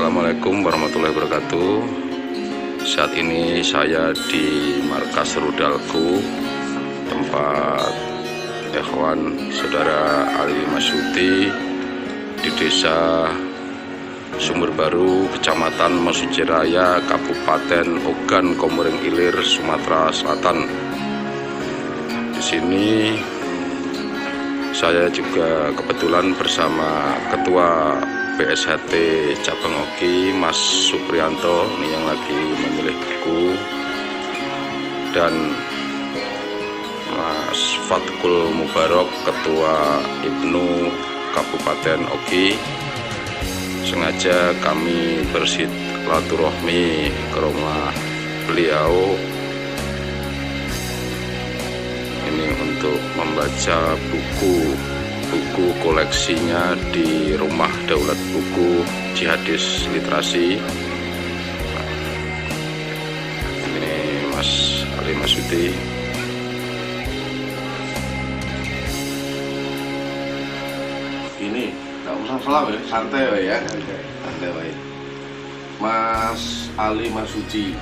Assalamualaikum warahmatullahi wabarakatuh. Saat ini saya di markas rudalku, tempat ikhwan saudara Ali Masyuti di desa Sumber Baru, Kecamatan Mesuji Raya, Kabupaten Ogan Komering Ilir, Sumatera Selatan. Di sini saya juga kebetulan bersama Ketua PSHT Cabang Oki, Mas Suprianto, ini yang lagi memilih buku, dan Mas Fatkul Mubarok, Ketua Ibnu Kabupaten Oki. Sengaja kami bersilaturahmi ke rumah beliau ini untuk membaca buku koleksinya di Rumah Daulat Buku Jihadis Literasi. Ini Mas Ali Masyuti. Ini nggak usah salah ya, santai ya, santai ya. Mas Ali Masyuti,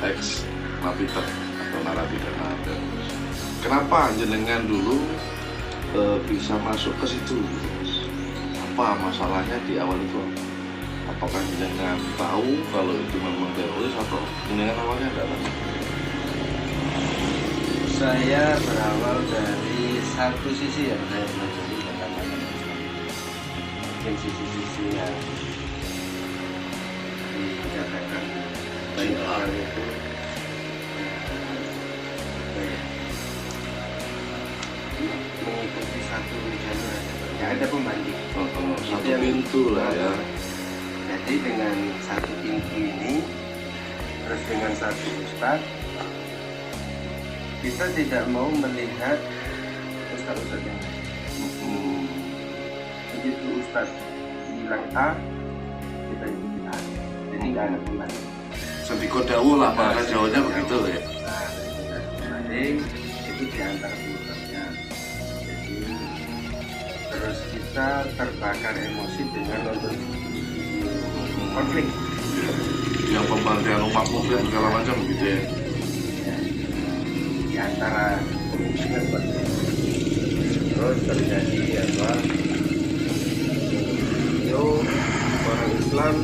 ex napiter atau narapidana. Kenapa jenengan dulu bisa masuk ke situ? Apa masalahnya di awal itu? Apakah jenengan tahu kalau itu memang teroris atau jenengan awalnya nggak tahu? Saya berawal dari satu sisi yang saya pelajari tentang agama Islam. Mungkin sisi-sisi yang dikatakan banyak orang itu mengikuti satu jalur aja, nggak ada pembanding. Satu pintu lah ya. Jadi dengan satu pintu ini, terus dengan satu ustaz, kita tidak mau melihat ustaz-ustaz yang lain. Begitu ustaz bilang A, kita ikuti A. Jadi nggak ada pembanding. Sedikit dahulu lah bahasa Jawanya begitu ya. Nah, pembanding itu diantara ustaznya. Jadi terus kita terbakar emosi dengan nonton konflik. Yang pembantian rumah mobil segala macam gitu ya. Di antara dengan terus terjadi orang Islam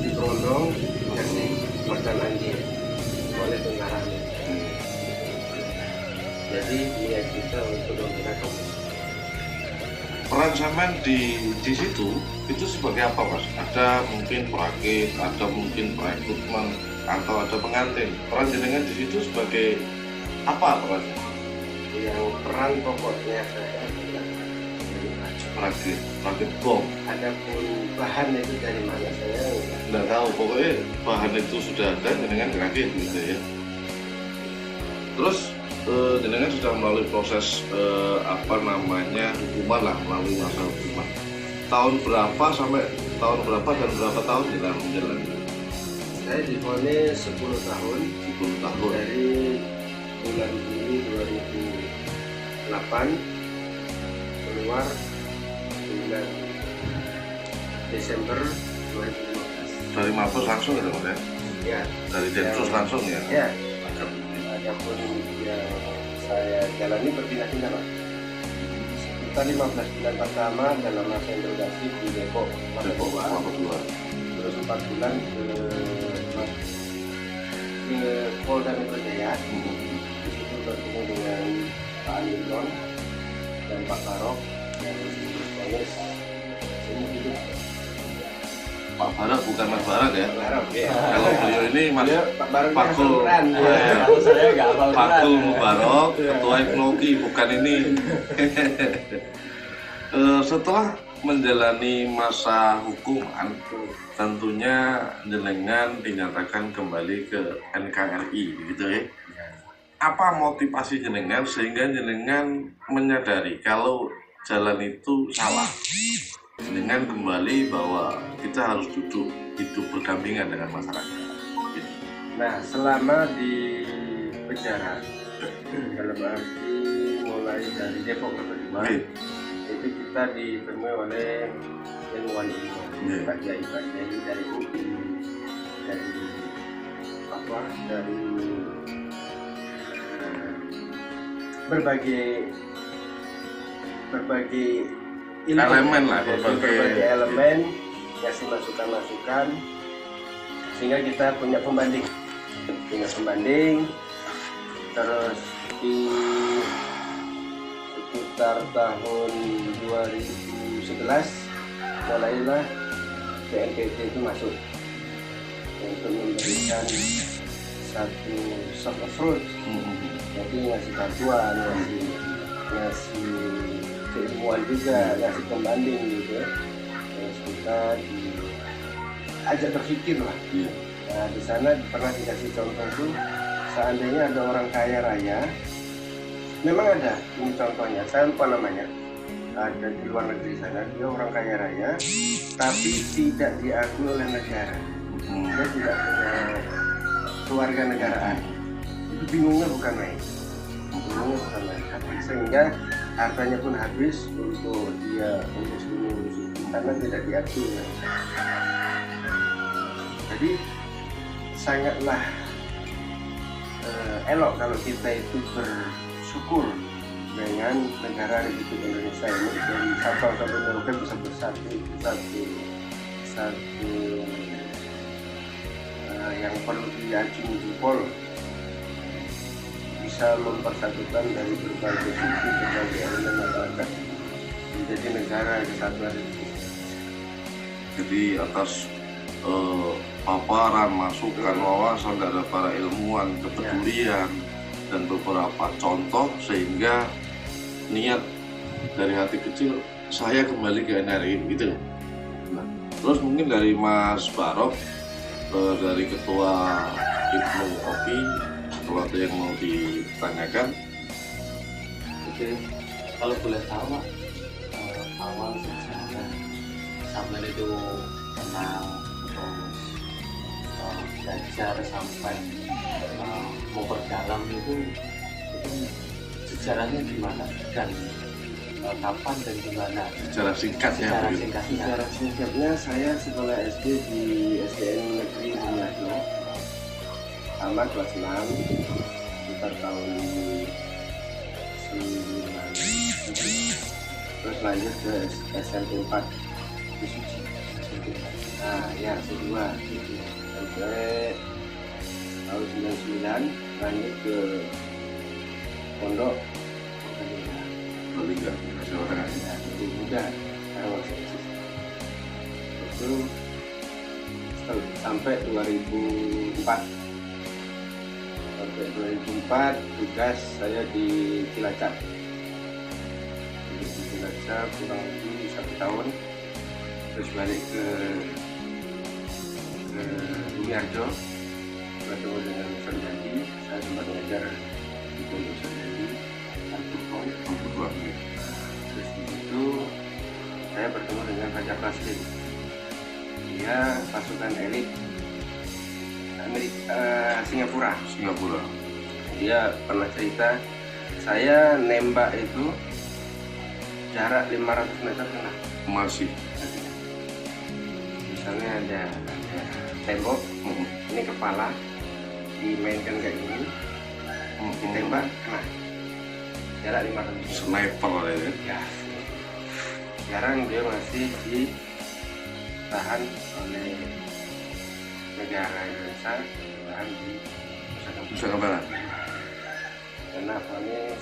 diperondong dikasih makan anjing oleh tentara. Jadi niat kita untuk membela kaum Islam. Peran sampean di situ itu sebagai apa, Mas? Ada mungkin perakit, ada mungkin perekrutmen, atau ada pengantin. Peran jenengan di situ sebagai apa perannya? Yang peran pokoknya saya adalah dari Perakit bom. adapun bahan itu dari mana saya Nggak tahu, pokoknya bahan itu sudah ada, jenengan gerakit gitu ya. Terus jenengan sudah melalui proses hukuman lah, melalui masa hukuman. Tahun berapa sampai tahun berapa dan berapa tahun jalan? Saya divonis 10 tahun 10 tahun. dari bulan Juli 2008 keluar bulan Desember 2015. Dari Mabes langsung ya, Mas ya? Ya, Dari Densus langsung ya? ya. Adapun yang saya jalani berpindah-pindah, Pak. Kita 15 bulan pertama dalam masa interogasi di Depok, Depok, Mabes 2. terus 4 bulan ke Polda Metro Jaya. Di situ bertemu dengan Pak Anindron dan Pak Barok yang berpolis sini hidup. Pak Barak bukan Mas Barak ya? Barok, ya. Kalau beliau ini Mas Pak Barok Fatkul. kalau saya nggak hafal Fatkul Quran. Mubarok, Ketua Ibnoki, bukan ini. Setelah menjalani masa hukuman, tentunya jenengan dinyatakan kembali ke NKRI, gitu ya. Apa motivasi jenengan sehingga jenengan menyadari kalau jalan itu salah? Jenengan kembali bahwa kita harus duduk hidup berdampingan dengan masyarakat. Gitu. Nah, selama di penjara, dalam arti mulai dari Depok ke Kedua, Baik. itu kita ditemui oleh ilmuwan-ilmuwan Iya. Pak Kiai dari UPI, dari apa, dari berbagai ilmu, Elemen lah, dari berbagai elemen ngasih masukan sehingga kita punya pembanding. Terus di sekitar tahun 2011 mulailah BNPB itu masuk untuk memberikan satu sort of fruit, jadi ngasih bantuan, ngasih keilmuan juga, ngasih pembanding gitu. Terus kita diajak berpikir lah. Iya. Nah, di sana pernah dikasih contoh tuh, seandainya ada orang kaya raya, memang ada ini contohnya, saya lupa namanya, ada di luar negeri sana, dia orang kaya raya tapi tidak diakui oleh negara, dia tidak punya keluarga negaraan. Itu bingungnya bukan main, sehingga hartanya pun habis untuk dia urus ini karena tidak diakui oleh negara. Jadi sangatlah elok kalau kita itu bersyukur dengan negara Republik Indonesia ini, dari Sabang sampai Merauke bisa bersatu yang perlu diacungi jempol, bisa mempersatukan dari berbagai suku, berbagai elemen masyarakat menjadi negara kesatuan Republik Indonesia. Jadi atas paparan, masukan, wawasan dari para ilmuwan, kepedulian, dan beberapa contoh, sehingga niat dari hati kecil saya kembali ke NRI gitu. Nah, terus mungkin dari Mas Barok, dari Ketua Ibnu Oki, kalau ada yang mau ditanyakan. Oke, kalau boleh tahu Pak, awal sejarah sampai itu kenal belajar sampai memperdalam itu sejarahnya gimana dan kapan dan gimana? Secara singkatnya. Secara singkatnya saya sekolah SD di SDN Negeri Bumiajo, tamat kelas 6 sekitar tahun 9, terus lanjut ke SMP 4 di Suci. Nah ya C2 sampai tahun 99 lanjut ke Pondok Liga seorang lebih muda sekarang masih eksis. Itu sampai 2004 tugas saya di Cilacap kurang lebih 1 tahun, terus balik ke Bumiajo bertemu dengan Sarjadi. Saya sempat mengajar di Pondok Sarjadi terus di situ saya bertemu dengan Fajar Taslim, dia pasukan elit Singapura. Dia pernah cerita, saya nembak itu jarak 500 meter kena. masih. Misalnya ada tembok, ini kepala dimainkan kayak gini, ditembak kena jarak 500 meter. Sniper Ya, sekarang dia masih ditahan oleh negara Indonesia, ditahan di Nusa Kambangan. karena vonis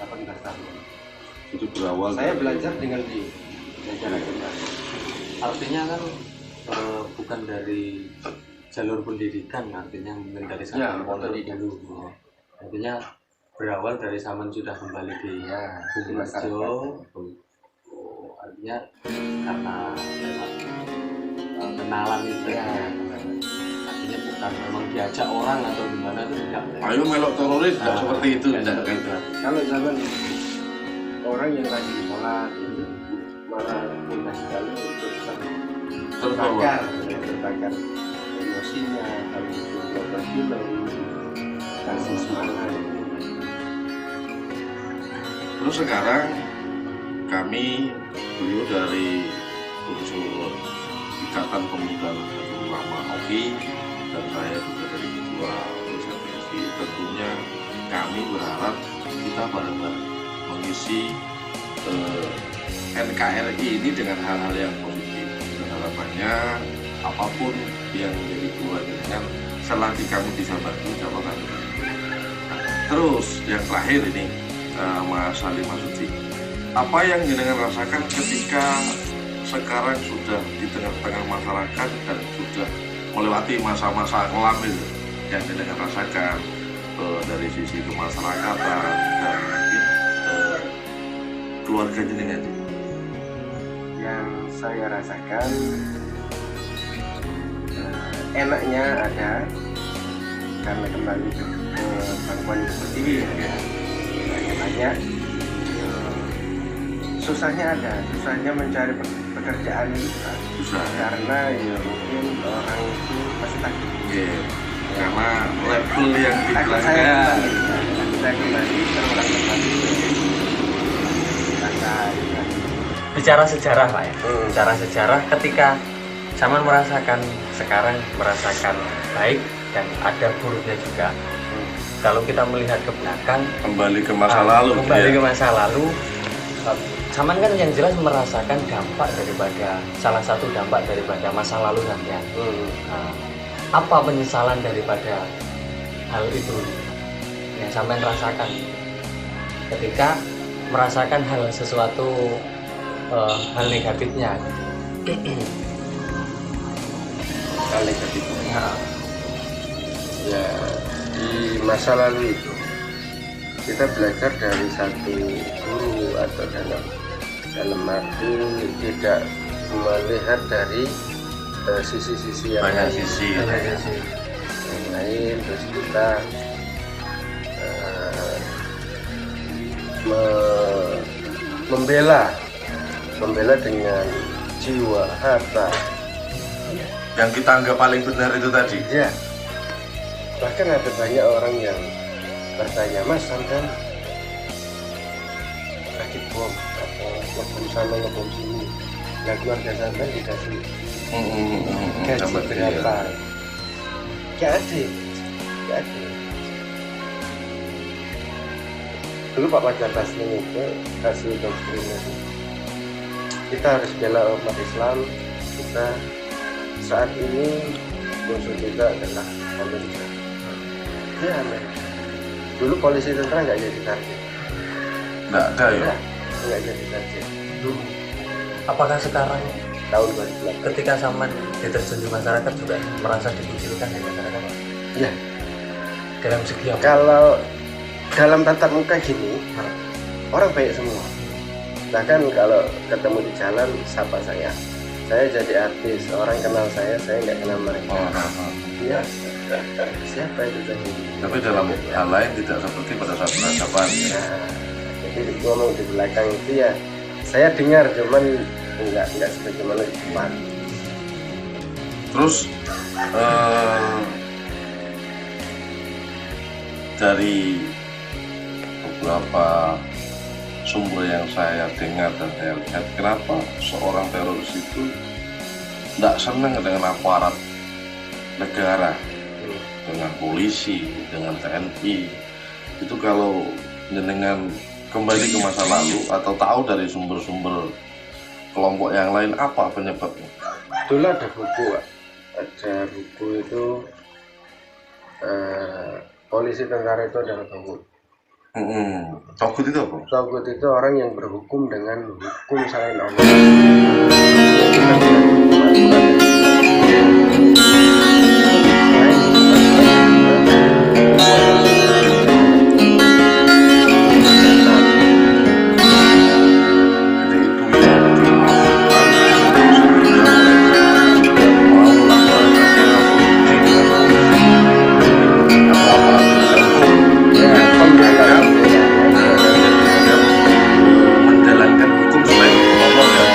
18 tahun. Itu berawal Saya dari- belajar dengan dia, belajar agama. Artinya kan bukan dari jalur pendidikan, artinya mungkin dari Ya, zaman pondok pendidikan. dulu. Artinya berawal dari zaman sudah kembali di Bumiajo. Artinya karena lewat kenalan itu Ya, artinya bukan memang diajak orang atau gimana itu tidak. Ayo melok teroris, tidak seperti itu, tidak tidak seperti kan? itu. kalau zaman orang yang rajin sholat itu malah mudah sekali untuk Terbawa. terbakar emosinya, kalau itu nonton film, kasih semangat. Terus sekarang kami beliau dari unsur Ikatan Pemuda Nahdlatul Ulama OKI dan saya juga dari Ketua PSHT. Tentunya kami berharap kita bareng-bareng mengisi NKRI ini dengan hal-hal yang positif. Dan harapannya apapun yang menjadi buah dengan selagi kami bisa bantu, siapa kami bantu. Terus yang terakhir ini Mas Ali Masuci, apa yang jenengan rasakan ketika sekarang sudah di tengah-tengah masyarakat dan sudah melewati masa-masa kelam itu yang jenengan rasakan dari sisi kemasyarakatan dan mungkin keluarga jenengan? Yang saya rasakan enaknya ada karena kembali ke pangkuan seperti ini ya, banyak. Susahnya ada, susahnya mencari pekerjaan Susah karena ya mungkin orang itu masih takut. Karena level yang Takut saya dibilangkan kembali terulang kembali. Bicara sejarah Pak ya, bicara sejarah ketika zaman merasakan sekarang merasakan baik dan ada buruknya juga. Kalau kita melihat ke belakang, kembali ke masa lalu, ke masa lalu, zaman kan yang jelas merasakan dampak daripada salah satu dampak daripada masa lalu sampean. Apa penyesalan daripada hal itu yang sampean rasakan ketika merasakan hal sesuatu hal negatifnya? Hal negatifnya. Ya, di masa lalu itu kita belajar dari satu guru atau dalam arti tidak melihat dari sisi-sisi yang banyak lain. sisi Yang lain, terus kita membela dengan jiwa, harta. yang kita anggap paling benar itu tadi. Ya, bahkan ada banyak orang yang bertanya, Mas, sampean rakit bom atau ngebom sana ngebom sini, nah keluarga sampean dikasih gaji berapa? Gak ada. Dulu Pak Fajar Taslim itu kasih doktrinnya, kita harus bela umat Islam. Kita saat ini musuh kita adalah Amerika. Ya, Amerika. Dulu polisi tentara nggak jadi target. Nggak ada ya? Nggak jadi target. Apakah sekarang Tahun 2008. ketika zaman diterjun di masyarakat juga merasa dikucilkan di masyarakat? Ya, Dalam segi apa? kalau dalam tatap muka gini, orang baik semua. Bahkan kalau ketemu di jalan, sapa saya. Saya jadi artis, orang kenal saya nggak kenal mereka. Iya, siapa itu tadi? Tapi dalam hal lain tidak seperti pada saat berhadapan. Nah, jadi ngomong di belakang itu ya, saya dengar, cuman nggak sebagaimana di depan. Terus dari beberapa sumber yang saya dengar dan saya lihat, kenapa seorang teroris itu tidak senang dengan aparat negara, dengan polisi, dengan TNI. Itu kalau dengan kembali ke masa lalu atau tahu dari sumber-sumber kelompok yang lain, apa penyebabnya? Dulu ada buku, Pak. Ada buku itu polisi tentara itu adalah togut. Togut itu apa? Togut itu orang yang berhukum dengan hukum selain Allah. Menjalankan hukum selain hukum Allah ya.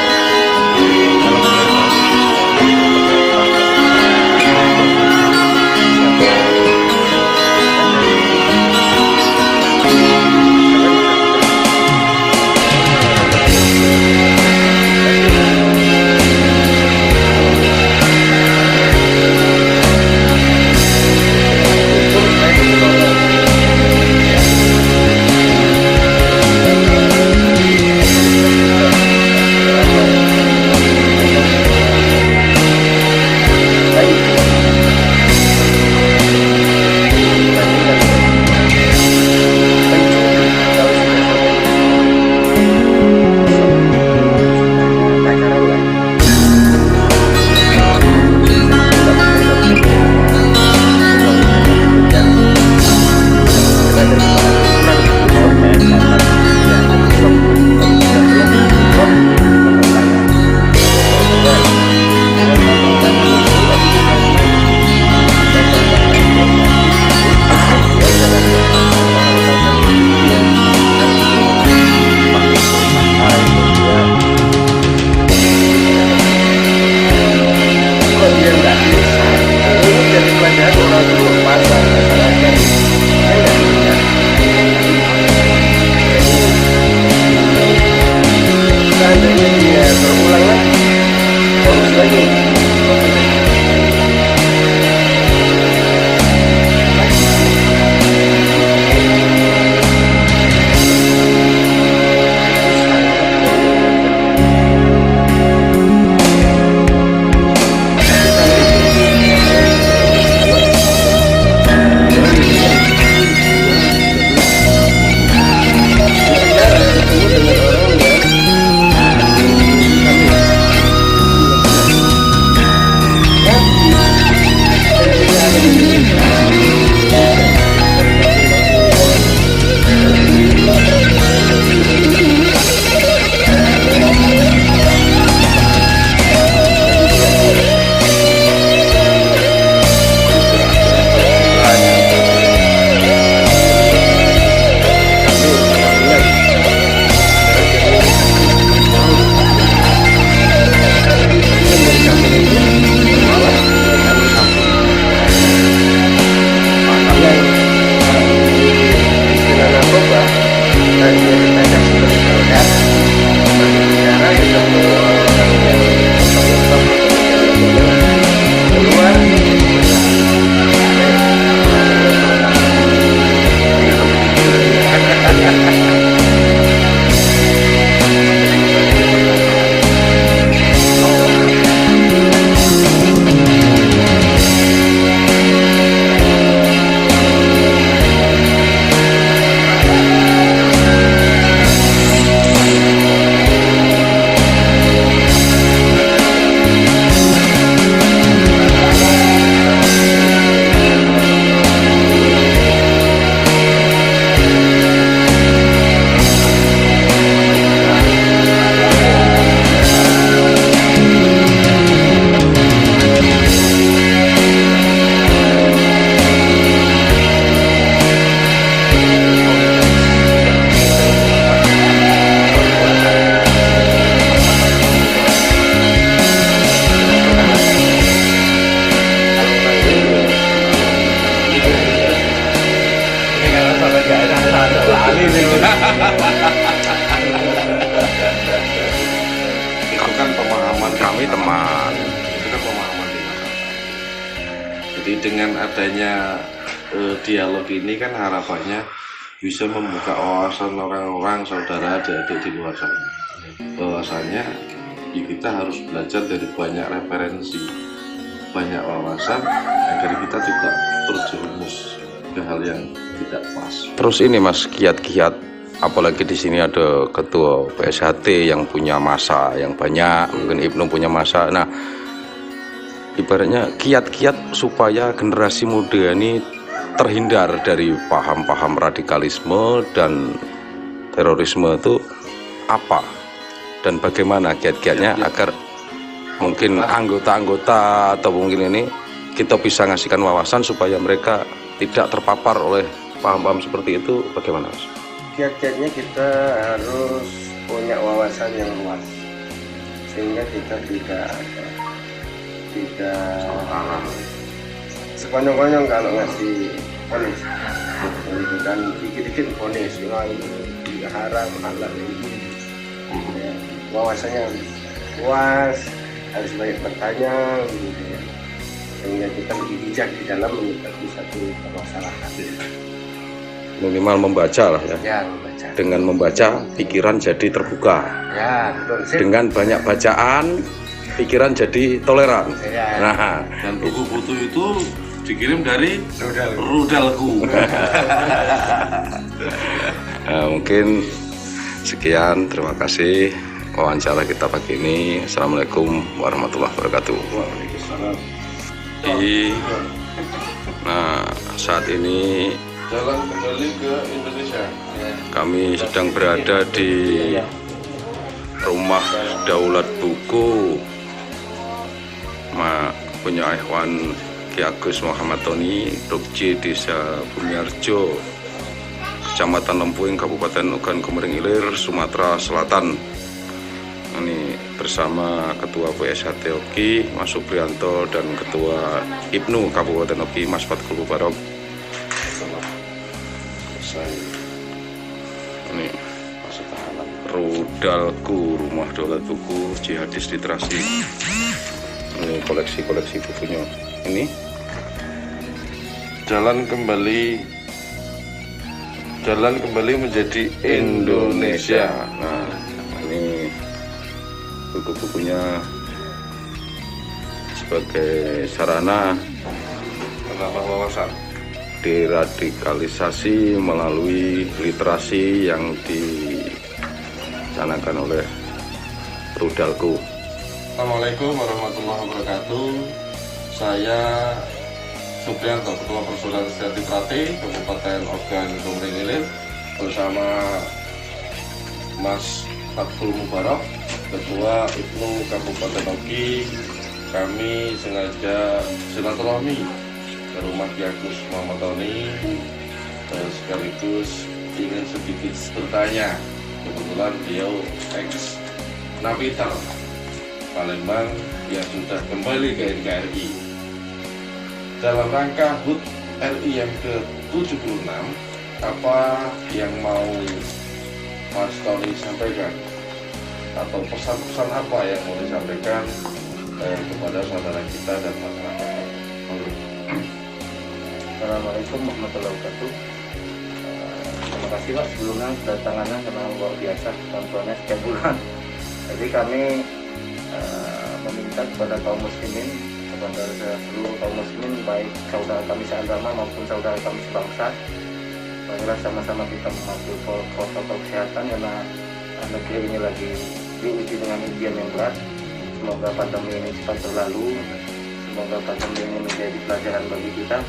dan ceritanya seperti itu ya. Berbicara ya semua orang yang keluar Itu kan pemahaman Kami teman. itu kan pemahaman di masyarakat. Jadi dengan adanya dialog ini kan harapannya bisa membuka wawasan orang-orang saudara adik-adik di luar sana. Bahwasanya ya kita harus belajar dari banyak referensi, banyak wawasan agar kita tidak terjerumus ke hal yang tidak pas. Terus ini Mas, kiat-kiat, apalagi di sini ada ketua PSHT yang punya masa yang banyak, mungkin Ibnu punya masa. Nah, ibaratnya kiat-kiat supaya generasi muda ini terhindar dari paham-paham radikalisme dan terorisme itu apa? Dan bagaimana kiat-kiatnya agar mungkin anggota-anggota atau mungkin ini kita bisa ngasihkan wawasan supaya mereka tidak terpapar oleh paham-paham seperti itu, bagaimana Mas? kiat-kiatnya kita harus punya wawasan yang luas sehingga kita tidak sekonyong-konyong kalau ngasih vonis gitu kan, dikit-dikit vonis ini haram halal ini ya, wawasannya harus luas, harus banyak bertanya gitu ya, sehingga kita lebih bijak di dalam menyikapi satu permasalahan. Minimal membaca lah ya. Ya, membaca. Dengan membaca, pikiran jadi terbuka. Ya, betul. Sip. Dengan banyak bacaan, pikiran jadi toleran. Ya. Nah, Dan buku-buku itu dikirim dari Rudalku. nah, mungkin sekian, terima kasih wawancara kita pagi ini. Assalamualaikum warahmatullahi wabarakatuh. Nah, saat ini Jalan kembali ke Indonesia. kami sedang berada di rumah Daulat Buku punya Ikhwan Ki Agus Muhammad Tony, Rukji, Desa Bumiarjo, Kecamatan Lempuing, Kabupaten Ogan Komering Ilir, Sumatera Selatan. Ini bersama Ketua PSHT Oki, Mas Suprianto, dan Ketua Ibnu Kabupaten Oki, Mas Fatkul Mubarok. Ini Rudalku, rumah Daulat Buku, Jihadis Literasi. Ini koleksi-koleksi bukunya. Ini Jalan kembali menjadi Indonesia. Nah, ini buku-bukunya sebagai sarana Menambah wawasan. deradikalisasi melalui literasi yang dicanangkan oleh Rudalku. Assalamualaikum warahmatullahi wabarakatuh. Saya Suprianto, Ketua Persaudaraan Sejati Trate, Kabupaten Ogan Komering Ilir, bersama Mas Fatkul Mubarok, Ketua Ibnu Kabupaten Oki. Kami sengaja silaturahmi ke rumah Ki Agus Muhammad Tony, sekaligus ingin sedikit bertanya. Kebetulan beliau ex Napiter Palembang yang sudah kembali ke NKRI. Dalam rangka HUT RI yang ke-76, apa yang mau Mas Tony sampaikan, atau pesan-pesan apa yang mau disampaikan kepada saudara kita dan masyarakat? Assalamualaikum warahmatullahi wabarakatuh. Terima kasih Pak sebelumnya kedatangannya karena luar biasa bantuannya setiap bulan. Jadi kami meminta kepada kaum muslimin, kepada seluruh kaum muslimin, baik saudara kami seagama maupun saudara kami sebangsa, marilah sama-sama kita mematuhi protokol kesehatan karena negeri ini lagi diuji dengan ujian yang berat. Semoga pandemi ini cepat berlalu, semoga pandemi ini menjadi pelajaran bagi kita,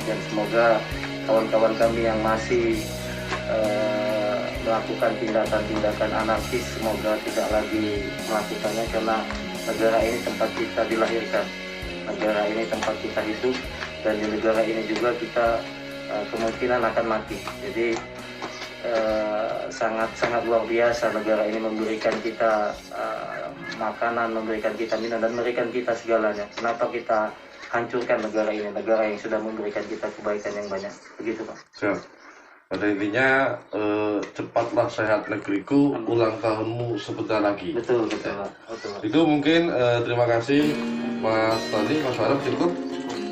dan semoga kawan-kawan kami yang masih melakukan tindakan-tindakan anarkis semoga tidak lagi melakukannya, karena negara ini tempat kita dilahirkan, negara ini tempat kita hidup, dan di negara ini juga kita kemungkinan akan mati. Jadi sangat luar biasa negara ini memberikan kita makanan, memberikan kita minum, dan memberikan kita segalanya. Kenapa kita hancurkan negara ini, negara yang sudah memberikan kita kebaikan yang banyak? Begitu Pak. Siap. Pada intinya cepatlah sehat negeriku, ulang tahunmu sebentar lagi. Betul Pak. Betul. Itu mungkin terima kasih Mas Tony, Mas Farah, cukup.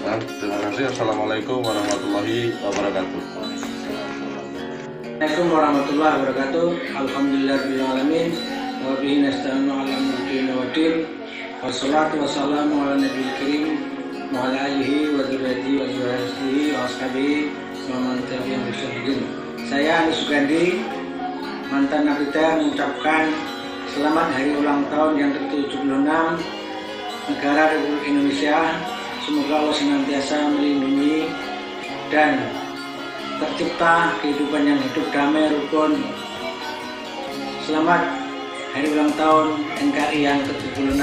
Nah, terima kasih. Assalamualaikum warahmatullahi wabarakatuh. Assalamualaikum warahmatullahi wabarakatuh. Alhamdulillahirabbil alamin wa bihi nasta'inu 'ala umuri waddin. Wassalatu wassalamu ala nabiyil karim wa ala alihi wa dzurriyyatihi wa dzurriyyatihi wa ashabihi wa man tabi'ahum bi ihsan. Saya Anies Sugandi, mantan napiter, mengucapkan selamat hari ulang tahun yang ke-76 negara Republik Indonesia. Semoga Allah senantiasa melindungi dan tercipta kehidupan yang hidup damai, rukun. Selamat hari ulang tahun NKRI yang ke-76.